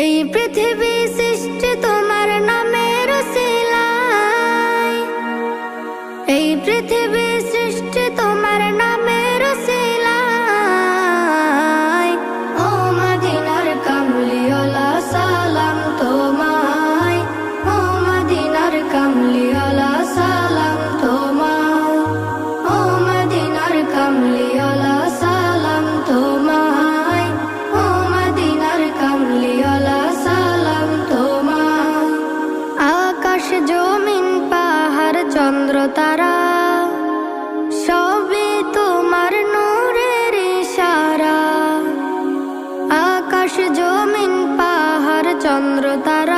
এই পৃথিবী সৃষ্টি তোমার নামের উসিলায়, এই পৃথিবী সৃষ্টি তোমার নামের উসিলায়। ও মদিনার কামলিওয়ালা সালাম তোমায়, ও মদিনার কামলিওয়ালা সালাম তোমায়, ও মদিনার কামলিওয়ালা সালাম তোমায়, ও মদিনার কামলিওয়ালা সালাম তোমায়। আকাশ জমিন পাহাড় চন্দ্র তারা সবই তোমার নূরের ইশারা। আকাশ জমিন পাহাড় চন্দ্র তারা